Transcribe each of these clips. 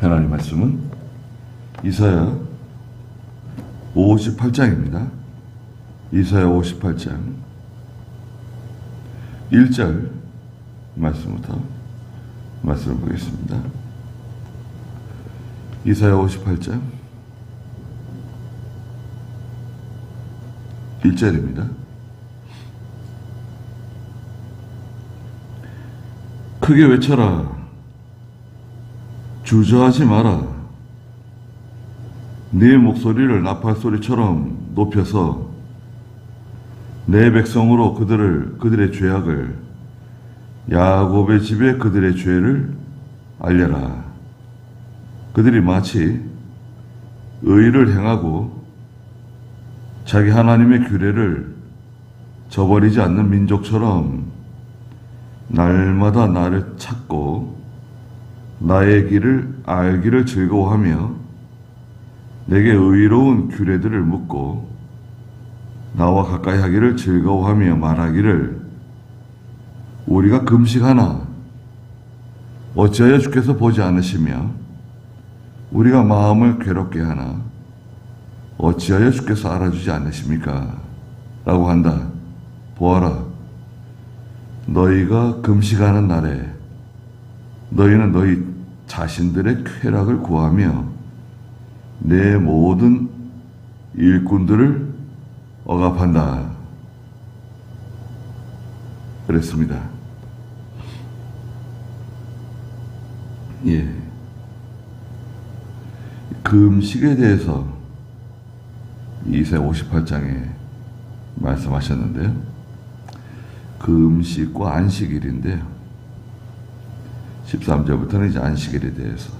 하나님 말씀은 이사야 58장입니다. 이사야 58장 1절 말씀부터 말씀을 보겠습니다. 이사야 58장 1절입니다. 크게 외쳐라. 주저하지 마라. 네 목소리를 나팔소리처럼 높여서 내 백성으로 그들의 죄악을, 야곱의 집에 그들의 죄를 알려라. 그들이 마치 의를 행하고 자기 하나님의 규례를 저버리지 않는 민족처럼 날마다 나를 찾고 나의 길을 알기를 즐거워하며 내게 의로운 규례들을 묻고 나와 가까이 하기를 즐거워하며 말하기를 우리가 금식하나 어찌하여 주께서 보지 않으시며 우리가 마음을 괴롭게 하나 어찌하여 주께서 알아주지 않으십니까? 라고 한다. 보아라. 너희가 금식하는 날에 너희는 너희 자신들의 쾌락을 구하며 내 모든 일꾼들을 억압한다. 그랬습니다. 예. 금식에 대해서 이사야 58장에 말씀하셨는데요. 금식과 안식일인데요. 13절부터는 이제 안식일에 대해서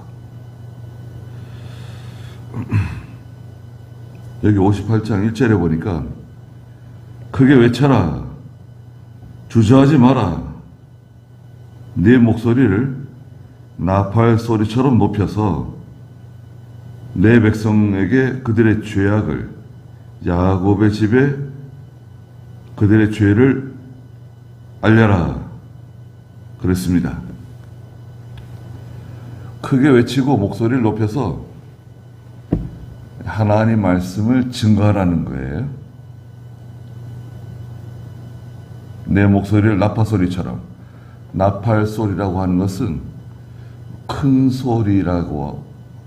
여기 58장 1절에 보니까 크게 외쳐라. 주저하지 마라. 네 목소리를 나팔 소리처럼 높여서 내 백성에게 그들의 죄악을, 야곱의 집에 그들의 죄를 알려라. 그랬습니다. 크게 외치고 목소리를 높여서 하나님 말씀을 증거하라는 거예요. 내 목소리를 나팔소리처럼. 나팔소리라고 하는 것은 큰 소리라고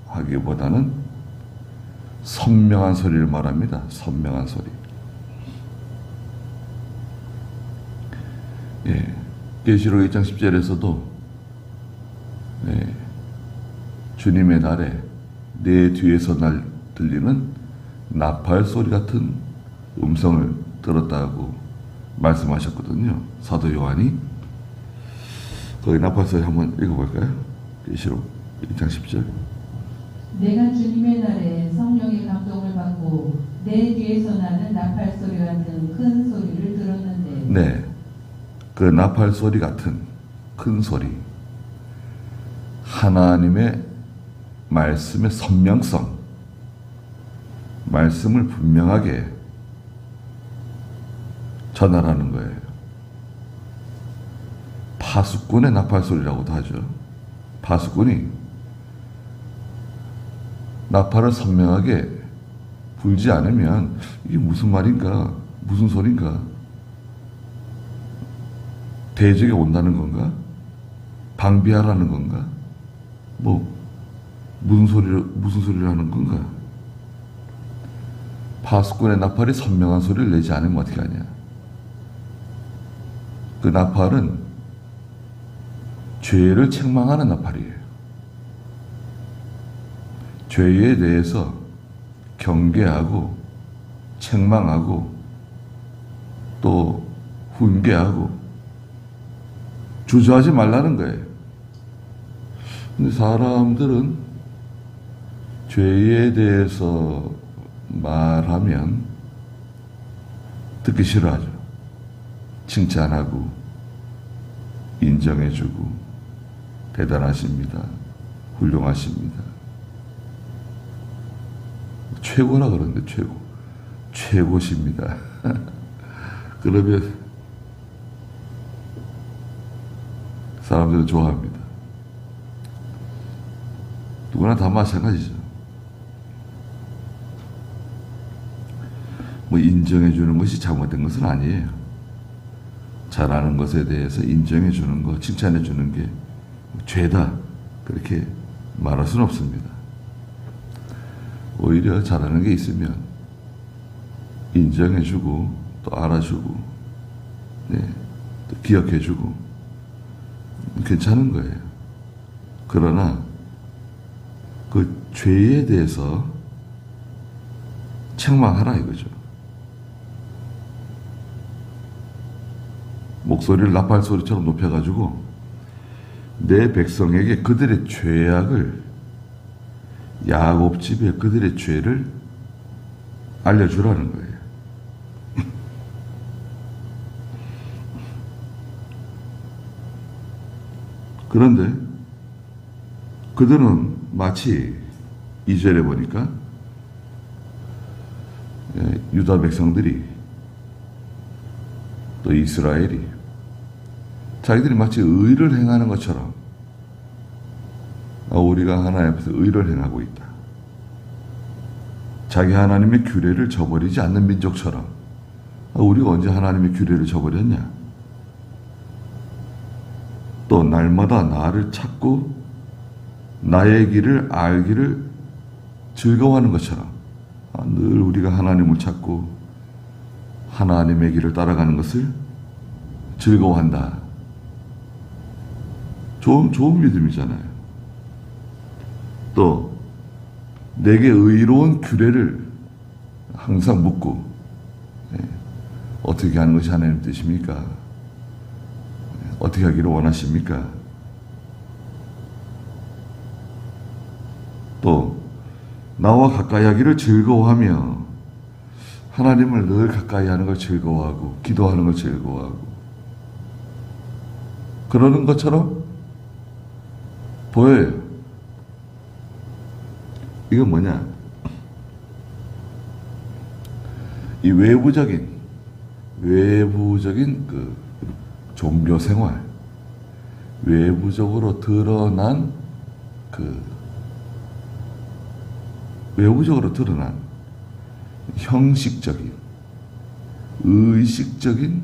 하기보다는 선명한 소리를 말합니다. 선명한 소리. 예. 계시록 1장 10절에서도 주님의 날에 내 뒤에서 날 들리는 나팔 소리 같은 음성을 들었다고 말씀하셨거든요. 사도 요한이. 거기 나팔 소리 한번 읽어볼까요? 계시록 1장 10절. 내가 주님의 날에 성령의 감동을 받고 내 뒤에서 나는 나팔 소리 같은 큰 소리를 들었는데. 네, 그 나팔 소리 같은 큰 소리. 하나님의 말씀의 선명성, 말씀을 분명하게 전하라는 거예요. 파수꾼의 나팔소리라고도 하죠. 파수꾼이 나팔을 선명하게 불지 않으면 이게 무슨 말인가, 무슨 소린가, 대적이 온다는 건가, 방비하라는 건가, 무슨 소리를 하는 건가. 파수꾼의 나팔이 선명한 소리를 내지 않으면 어떻게 하냐. 그 나팔은 죄를 책망하는 나팔이에요. 죄에 대해서 경계하고 책망하고 또 훈계하고 주저하지 말라는 거예요. 근데 사람들은 죄에 대해서 말하면 듣기 싫어하죠. 칭찬하고 인정해주고 대단하십니다. 훌륭하십니다. 최고라 그러는데 최고십니다. 그러면 사람들은 좋아합니다. 누구나 다 마찬가지죠. 뭐 인정해 주는 것이 잘못된 것은 아니에요. 잘하는 것에 대해서 인정해 주는 것, 칭찬해 주는 게 죄다 그렇게 말할 수는 없습니다. 오히려 잘하는 게 있으면 인정해 주고 또 알아주고 또 기억해 주고 괜찮은 거예요. 그러나 그 죄에 대해서 책망하라 이거죠. 목소리를 나팔 소리처럼 높여가지고 내 백성에게 그들의 죄악을, 야곱 집에 그들의 죄를 알려주라는 거예요. 그런데 그들은 마치 2절에 보니까 유다 백성들이 또 이스라엘이 자기들이 마치 의를 행하는 것처럼 우리가 하나님 앞에서 의를 행하고 있다. 자기 하나님의 규례를 저버리지 않는 민족처럼 우리가 언제 하나님의 규례를 저버렸냐? 또 날마다 나를 찾고 나의 길을 알기를 즐거워하는 것처럼 늘 우리가 하나님을 찾고 하나님의 길을 따라가는 것을 즐거워한다. 좋은 믿음이잖아요. 또 내게 의로운 규례를 항상 묻고 어떻게 하는 것이 하나님 뜻입니까? 어떻게 하기를 원하십니까? 또 나와 가까이 하기를 즐거워하며 하나님을 늘 가까이 하는 걸 즐거워하고 기도하는 걸 즐거워하고 그러는 것처럼 보여요. 이건 뭐냐? 이 외부적인 그 종교 생활, 외부적으로 드러난 형식적인, 의식적인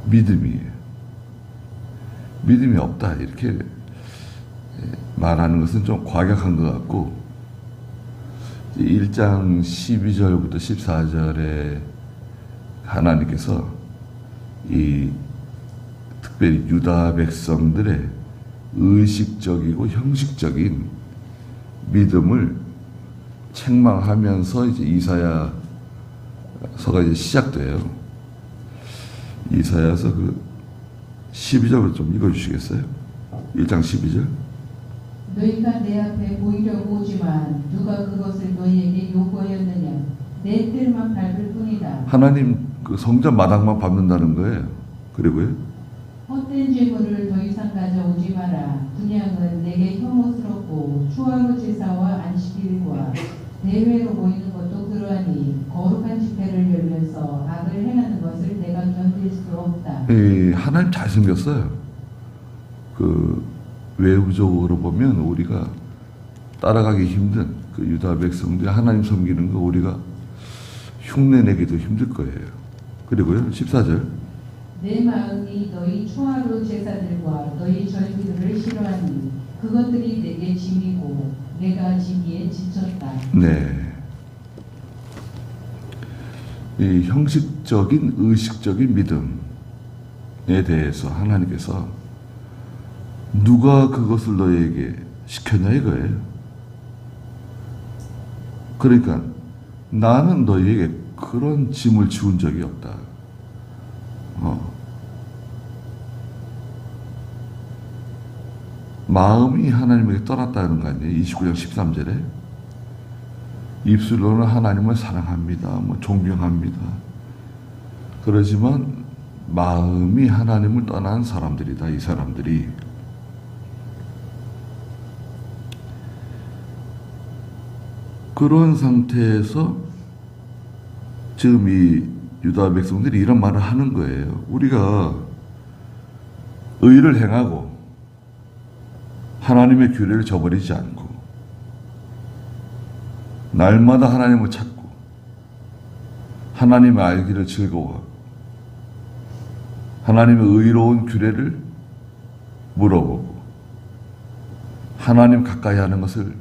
믿음이에요. 믿음이 없다 이렇게 말하는 것은 좀 과격한 것 같고 1장 12절부터 14절에 하나님께서 이 특별히 유다 백성들의 의식적이고 형식적인 믿음을 책망하면서 이제 이사야서가 이제 시작돼요. 이사야서 12절을 좀 읽어주시겠어요? 1장 12절. 너희가 내 앞에 보이려고 오지만 누가 그것을 너희에게 요구하였느냐? 내 뜰만 밟을 뿐이다. 하나님 그 성전 마당만 밟는다는 거예요. 그리고요. 헛된 제물을 더 이상 가져오지 마라. 분향은 내게 혐오스럽고 추하루 제사와 안식일과 대회로 보이는 것도 그러하니 거룩한 집회를 열면서 악을 행하는 것을 내가 견딜 수 없다. 하나님 잘 생겼어요. 외부적으로 보면 우리가 따라가기 힘든 그 유다 백성들이 하나님 섬기는 거 우리가 흉내내기도 힘들 거예요. 그리고요 14절. 내 마음이 너희 추하루 제사들과 너희 절기들을 싫어하니 그것들이 내게 짐이고 내가 지기에 지쳤다. 네. 이 형식적인 의식적인 믿음에 대해서 하나님께서 누가 그것을 너에게 시켰냐 이거예요. 그러니까 나는 너에게 그런 짐을 지운 적이 없다. 마음이 하나님에게 떠났다는 거 아니에요? 29장 13절에 입술로는 하나님을 사랑합니다. 존경합니다. 그러지만 마음이 하나님을 떠난 사람들이다. 이 사람들이. 그런 상태에서 지금 이 유다 백성들이 이런 말을 하는 거예요. 우리가 의를 행하고 하나님의 규례를 저버리지 않고 날마다 하나님을 찾고 하나님의 알기를 즐거워하고 하나님의 의로운 규례를 물어보고 하나님 가까이 하는 것을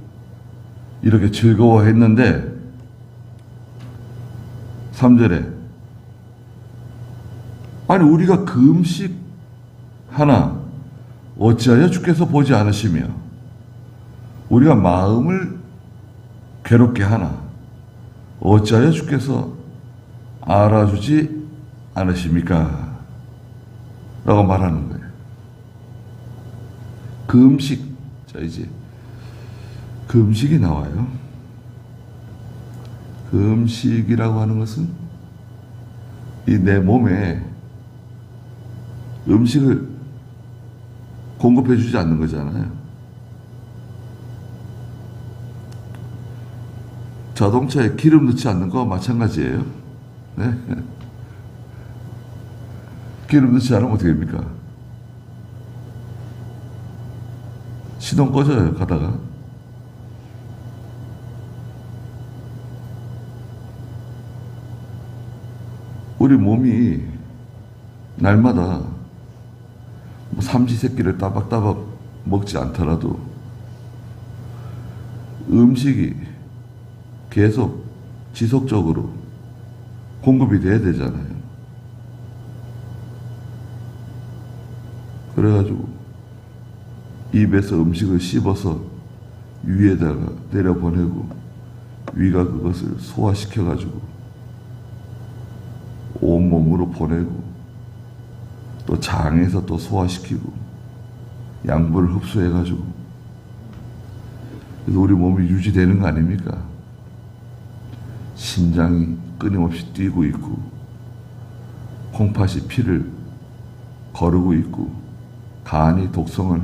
이렇게 즐거워했는데 3절에 아니 우리가 그 음식 하나 어찌하여 주께서 보지 않으시며 우리가 마음을 괴롭게 하나 어찌하여 주께서 알아주지 않으십니까? 라고 말하는 거예요. 그 음식, 자 이제 그 음식이 나와요. 그 음식이라고 하는 것은 이 내 몸에 음식을 공급해 주지 않는 거잖아요. 자동차에 기름 넣지 않는 거와 마찬가지예요. 네? 기름 넣지 않으면 어떻게 됩니까? 시동 꺼져요, 가다가. 우리 몸이 날마다 삼시세끼를 따박따박 먹지 않더라도 음식이 계속 지속적으로 공급이 돼야 되잖아요. 그래가지고 입에서 음식을 씹어서 위에다가 내려보내고 위가 그것을 소화시켜가지고 온몸으로 보내고 또 장에서 또 소화시키고 양분을 흡수해가지고 그래서 우리 몸이 유지되는 거 아닙니까? 심장이 끊임없이 뛰고 있고 콩팥이 피를 거르고 있고 간이 독성을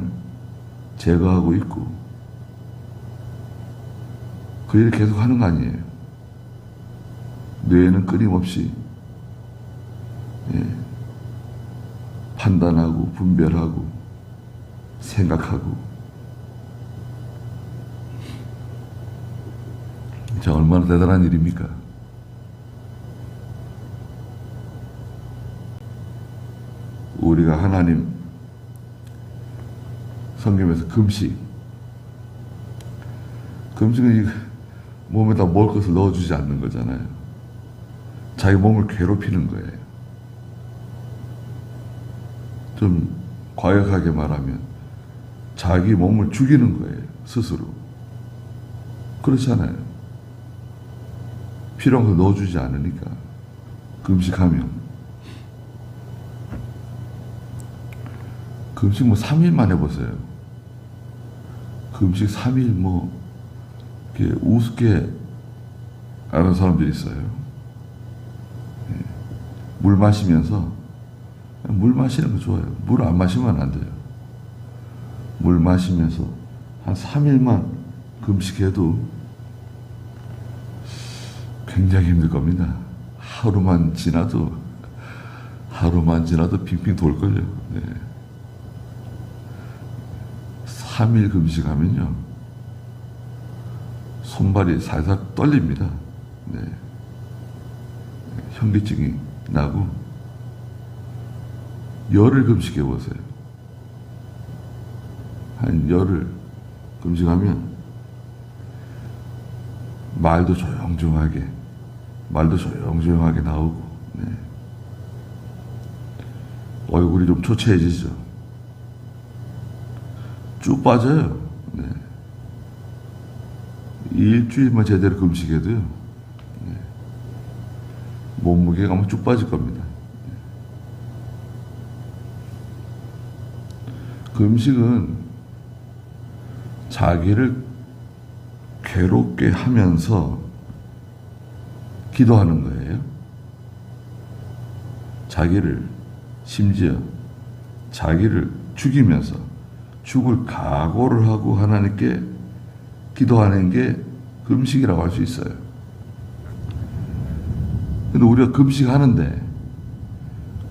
제거하고 있고 그 일을 계속 하는 거 아니에요. 뇌는 끊임없이 판단하고 분별하고 생각하고 자 얼마나 대단한 일입니까? 우리가 하나님 성경에서 금식은 몸에다 먹을 것을 넣어주지 않는 거잖아요. 자기 몸을 괴롭히는 거예요. 좀 과격하게 말하면 자기 몸을 죽이는 거예요. 스스로. 그렇잖아요. 필요한 걸 넣어주지 않으니까 금식하면 금식 3일만 해보세요. 금식 3일 이렇게 우습게 하는 사람들이 있어요. 물 마시면서 물 마시는 거 좋아요. 물 안 마시면 안 돼요. 물 마시면서 한 3일만 금식해도 굉장히 힘들 겁니다. 하루만 지나도 빙빙 돌걸요. 네. 3일 금식하면요. 손발이 살살 떨립니다. 네. 현기증이 나고 열흘 금식해 보세요. 한 열흘 금식하면 말도 조용조용하게 나오고 네. 얼굴이 좀 초췌해지죠. 쭉 빠져요. 네. 일주일만 제대로 금식해도요. 네. 몸무게가 아마 쭉 빠질 겁니다. 금식은 자기를 괴롭게 하면서 기도하는 거예요. 심지어 자기를 죽이면서 죽을 각오를 하고 하나님께 기도하는 게 금식이라고 할 수 있어요. 근데 우리가 금식하는데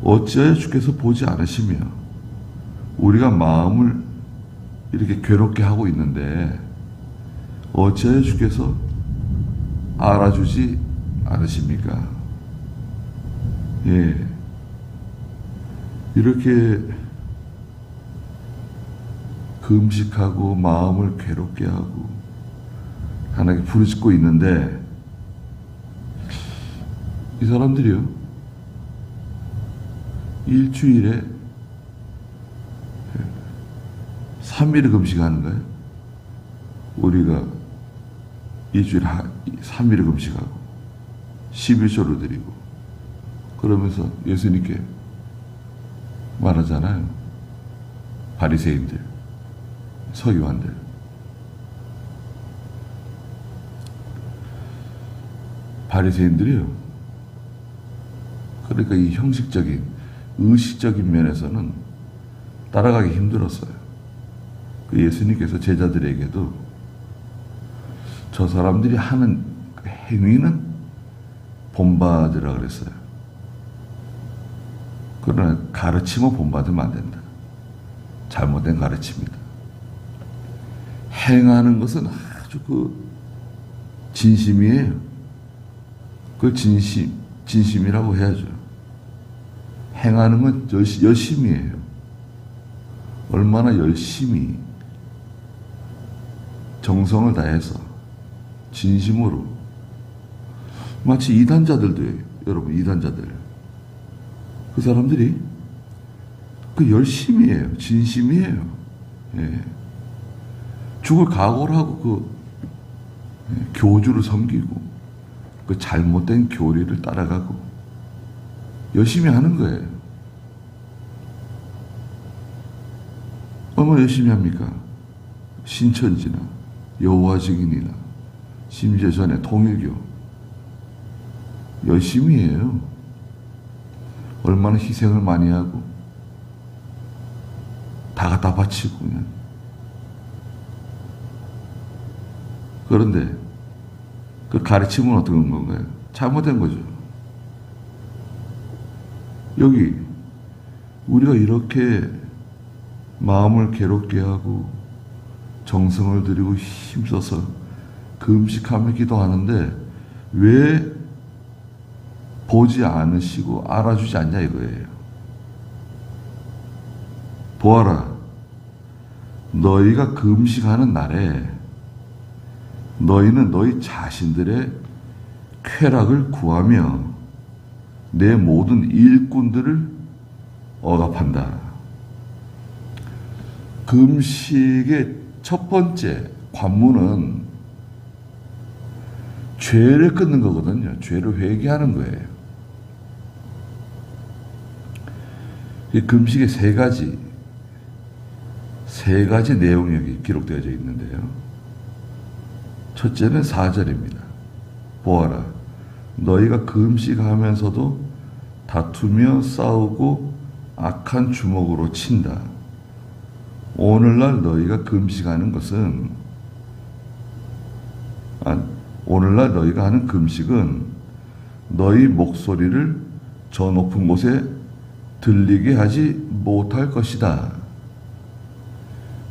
어찌하여 주께서 보지 않으시며 우리가 마음을 이렇게 괴롭게 하고 있는데 어찌하여 주께서 알아주지 않으십니까? 예. 이렇게 금식하고 마음을 괴롭게 하고 하나님께 부르짖고 있는데 이 사람들이요, 일주일에 3일을 금식하는 거예요. 우리가 일주일에 3일을 금식하고 11조를 드리고 그러면서 예수님께 말하잖아요. 바리새인들, 서기관들. 바리새인들이요, 그러니까 이 형식적인, 의식적인 면에서는 따라가기 힘들었어요. 그 예수님께서 제자들에게도 저 사람들이 하는 그 행위는 본받으라 그랬어요. 그러나 가르침은 본받으면 안 된다. 잘못된 가르침이다. 행하는 것은 아주 그 진심이에요. 그걸 진심이라고 해야죠. 행하는 건 열심이에요. 얼마나 열심히 정성을 다해서 진심으로, 마치 이단자들도요. 여러분, 이단자들, 그 사람들이 그 열심이에요. 진심이에요. 예. 죽을 각오를 하고 그 교주를 섬기고 그 잘못된 교리를 따라가고 열심히 하는 거예요. 얼마나 열심히 합니까? 신천지나 여호와 증인이나 심지어 전에 통일교 열심히 해요. 얼마나 희생을 많이 하고 다 갖다 바치고 그냥. 그런데 그 가르침은 어떤 건가요? 잘못된 거죠. 여기 우리가 이렇게 마음을 괴롭게 하고 정성을 들이고 힘써서 금식하며 기도하는데 왜 보지 않으시고 알아주지 않냐 이거예요. 보아라, 너희가 금식하는 날에 너희는 너희 자신들의 쾌락을 구하며 내 모든 일꾼들을 억압한다. 금식의 첫 번째 관문은 죄를 끊는 거거든요. 죄를 회개하는 거예요. 이 금식의 세 가지 내용이 여기 기록되어져 있는데요. 첫째는 4절입니다. 보아라, 너희가 금식하면서도 다투며 싸우고 악한 주먹으로 친다. 오늘날 너희가 금식하는 것은, 오늘날 너희가 하는 금식은 너희 목소리를 저 높은 곳에 들리게 하지 못할 것이다.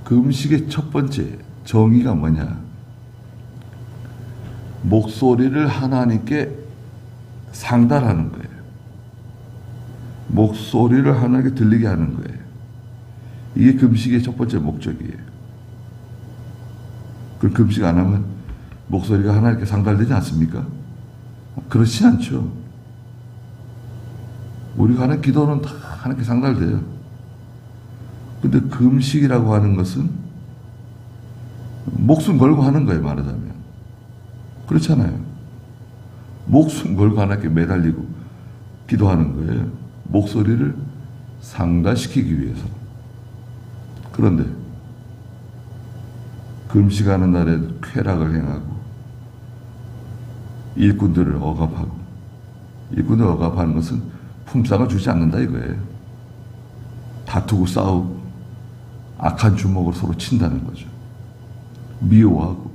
금식의 첫 번째 정의가 뭐냐? 목소리를 하나님께 상달하는 거예요. 목소리를 하나님께 들리게 하는 거예요. 이게 금식의 첫 번째 목적이에요. 그 금식 안 하면 목소리가 하나님께 상달되지 않습니까? 그렇지 않죠. 우리가 하는 기도는 다 하나님께 상달돼요. 근데 금식이라고 하는 것은 목숨 걸고 하는 거예요, 말하자면. 그렇잖아요. 목숨 걸고 하나님께 매달리고 기도하는 거예요. 목소리를 상달시키기 위해서. 그런데 금식하는 날에 쾌락을 행하고 일꾼들을 억압하고, 일꾼을 억압하는 것은 품삯을 주지 않는다 이거예요. 다투고 싸우고 악한 주먹으로 서로 친다는 거죠. 미워하고.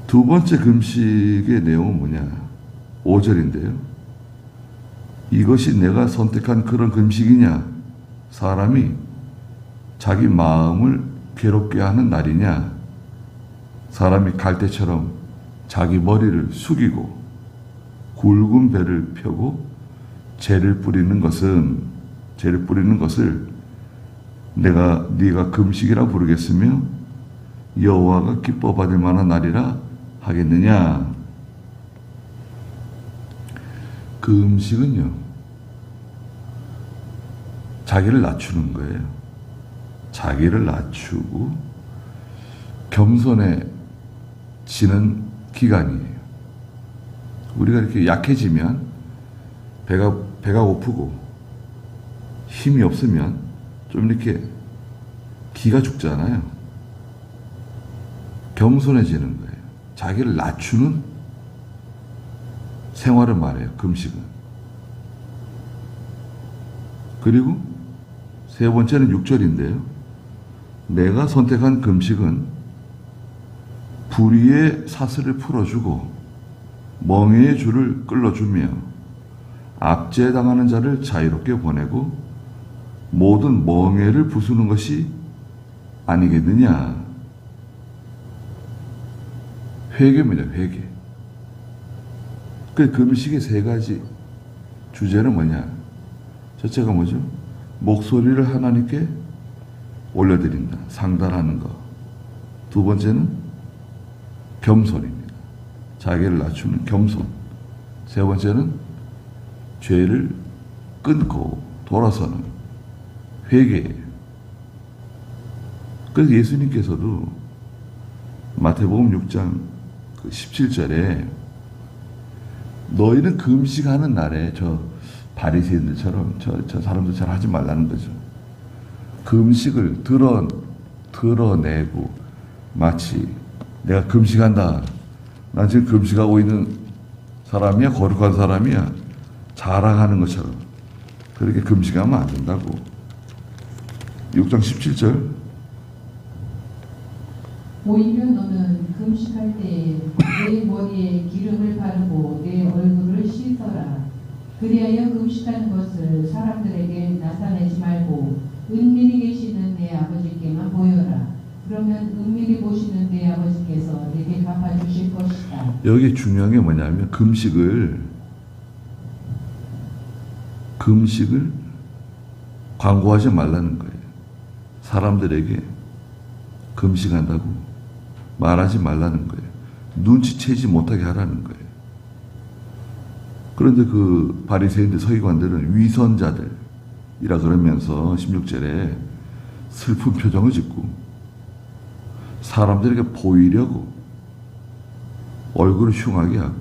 두 번째 금식의 내용은 뭐냐? 5절인데요. 이것이 내가 선택한 그런 금식이냐? 사람이 자기 마음을 괴롭게 하는 날이냐? 사람이 갈대처럼 자기 머리를 숙이고 굵은 배를 펴고 재를 뿌리는 것을 네가 금식이라 부르겠으며 여호와가 기뻐 받을 만한 날이라 하겠느냐? 금식은요, 자기를 낮추는 거예요. 자기를 낮추고 겸손해지는 기간이에요. 우리가 이렇게 약해지면 배가 고프고 힘이 없으면 좀 이렇게 기가 죽잖아요. 겸손해지는 거예요. 자기를 낮추는 생활을 말해요, 금식은. 그리고 세 번째는 6절인데요. 내가 선택한 금식은 불의의 사슬을 풀어주고 멍에의 줄을 끌어주며 압제당하는 자를 자유롭게 보내고 모든 멍에를 부수는 것이 아니겠느냐. 회개입니다. 회개. 그 금식의 세 가지 주제는 뭐냐? 첫째가 뭐죠? 목소리를 하나님께 올려드린다. 상달하는 것. 두 번째는 겸손입니다. 자기를 낮추는 겸손. 세 번째는 죄를 끊고 돌아서는 회개예요. 그래서 예수님께서도 마태복음 6장 17절에 너희는 금식하는 날에 저 바리새인들처럼 저 사람들 잘 하지 말라는 거죠. 금식을 드러내고 마치 내가 금식한다. 난 지금 금식하고 있는 사람이야, 거룩한 사람이야, 자랑하는 것처럼 그렇게 금식하면 안 된다고. 6장 17절. 오히려 너는 금식할 때에 내 머리에 기름을 바르고 내 얼굴을 씻어라. 그리하여 금식하는 것을 사람들에게 나타내지 말고 은밀히 계시는 내 아버지께만 보여라. 그러면 은밀히 보시는 내 아버지께서 내게 갚아주실 것이다. 여기 중요한 게 뭐냐면 금식을 광고하지 말라는 거예요. 사람들에게 금식한다고 말하지 말라는 거예요. 눈치채지 못하게 하라는 거예요. 그런데 그 바리새인들, 서기관들은 위선자들이라 그러면서 16절에 슬픈 표정을 짓고 사람들에게 보이려고 얼굴을 흉하게 하고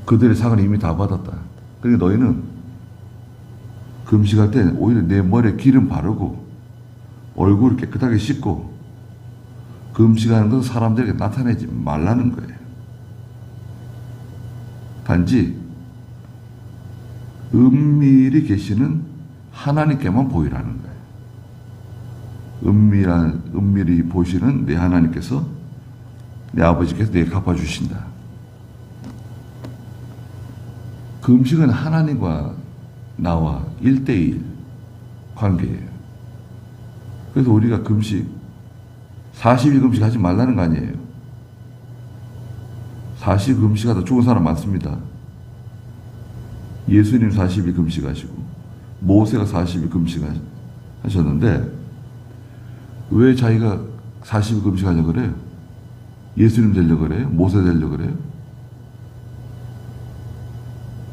그들의 상을 이미 다 받았다. 그러니까 너희는 금식할 때 오히려 내 머리에 기름 바르고 얼굴을 깨끗하게 씻고 금식하는 것은 사람들에게 나타내지 말라는 거예요. 단지 은밀히 계시는 하나님께만 보이라는 거예요. 은밀히 보시는 내 하나님께서, 내 아버지께서 내게 갚아주신다. 금식은 하나님과 나와 1대1 관계예요. 그래서 우리가 금식, 40일 금식 하지 말라는 거 아니에요. 40일 금식하다 죽은 사람 많습니다. 예수님 40일 금식하시고 모세가 40일 금식하셨는데 왜 자기가 40일 금식하려고 그래요? 예수님 되려고 그래요? 모세 되려고 그래요?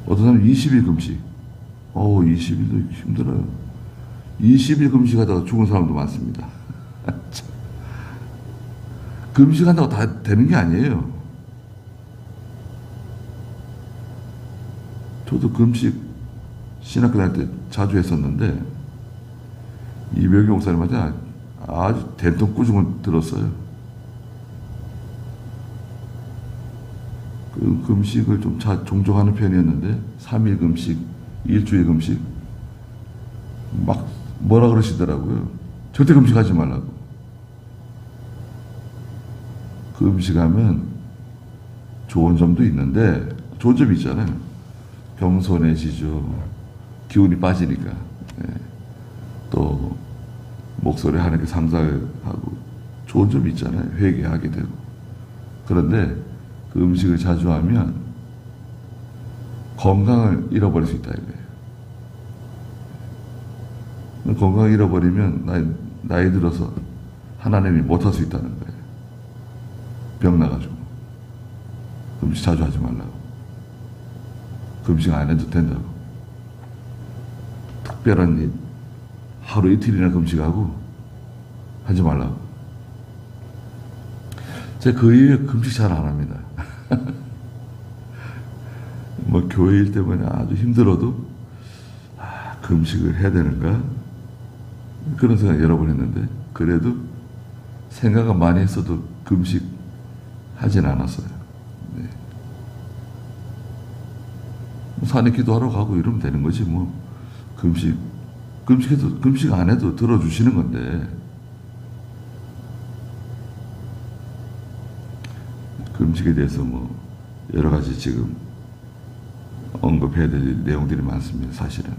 어떤 사람은 20일 금식. 20일도 힘들어요. 20일 금식하다가 죽은 사람도 많습니다. 금식한다고 다 되는 게 아니에요. 저도 금식 신학교 다닐 때 자주 했었는데 이병규 목사님한테 아주 된통 꾸중을 들었어요. 그 금식을 좀 종종 하는 편이었는데 3일 금식, 일주일 금식 막 뭐라 그러시더라고요. 절대 금식하지 말라고. 금식하면 좋은 점도 있는데 좋은 점이 있잖아요. 겸손해지죠. 기운이 빠지니까. 또 목소리 하는 게 상상하고 좋은 점이 있잖아요. 회개하게 되고. 그런데 그 음식을 자주 하면 건강을 잃어버릴 수 있다 이거예요. 건강을 잃어버리면 나이 들어서 하나님이 못할 수 있다는 거예요. 병 나가지고. 금식 자주 하지 말라고. 금식 안 해도 된다고. 특별한 일, 하루 이틀이나 금식하고 하지 말라고. 제가 그 이후에 금식 잘 안 합니다. 뭐 교회 일 때문에 아주 힘들어도 금식을 해야 되는가? 그런 생각 여러 번 했는데 그래도 생각을 많이 했어도 금식 하진 않았어요. 네. 산에 기도하러 가고 이러면 되는 거지 뭐. 금식 안 해도 들어주시는 건데 금식에 대해서 뭐 여러 가지 지금 언급해야 될 내용들이 많습니다. 사실은.